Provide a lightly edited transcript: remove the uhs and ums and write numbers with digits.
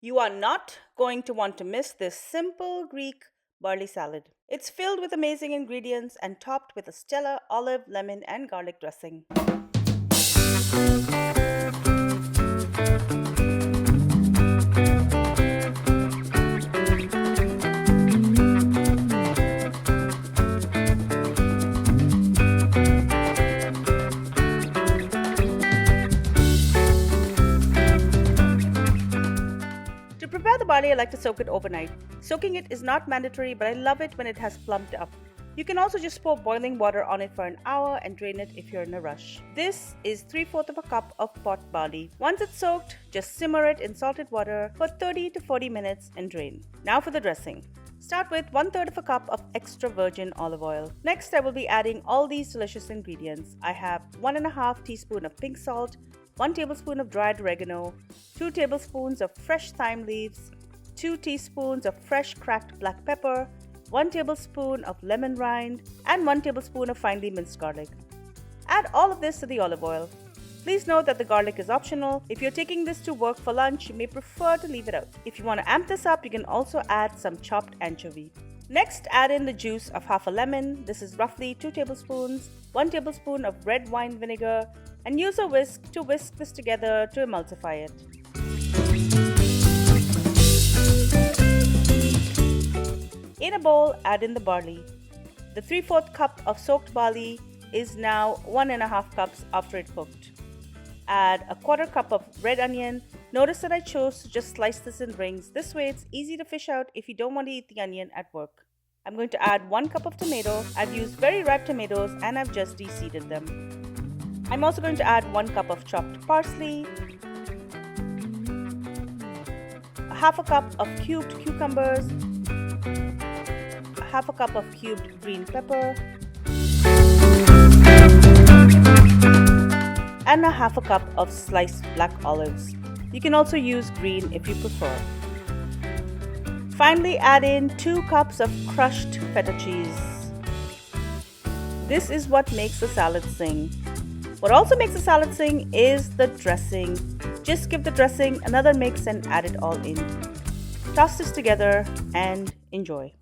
You are not going to want to miss this simple Greek barley salad. It's filled with amazing ingredients and topped with a stellar olive, lemon, and garlic dressing. To prepare the barley, I like to soak it overnight. Soaking it is not mandatory, but I love it when it has plumped up. You can also just pour boiling water on it for an hour and drain it if you're in a rush. This is 3/4 of a cup of pot barley. Once it's soaked, just simmer it in salted water for 30 to 40 minutes and drain. Now for the dressing. Start with 1/3 of a cup of extra virgin olive oil. Next, I will be adding all these delicious ingredients. I have 1.5 teaspoons of pink salt, 1 tablespoon of dried oregano, 2 tablespoons of fresh thyme leaves, 2 teaspoons of fresh cracked black pepper, 1 tablespoon of lemon rind, and 1 tablespoon of finely minced garlic. Add all of this to the olive oil. Please note that the garlic is optional. If you're taking this to work for lunch, you may prefer to leave it out. If you want to amp this up, you can also add some chopped anchovy. Next, add in the juice of half a lemon. This is roughly 2 tablespoons, 1 tablespoon of red wine vinegar, and use a whisk to whisk this together to emulsify it. In a bowl, add in the barley. The 3/4 cup of soaked barley is now 1.5 cups after it cooked. Add a 1/4 cup of red onion. Notice that I chose to just slice this in rings. This way it's easy to fish out if you don't want to eat the onion at work. I'm going to add 1 cup of tomato. I've used very ripe tomatoes and I've just de-seeded them. I'm also going to add 1 cup of chopped parsley, 1/2 cup of cubed cucumbers, 1/2 cup of cubed green pepper, and 1/2 cup of sliced black olives. You can also use green if you prefer. Finally, add in 2 cups of crushed feta cheese. This is what makes the salad sing. What also makes the salad sing is the dressing. Just give the dressing another mix and add it all in. Toss this together and enjoy.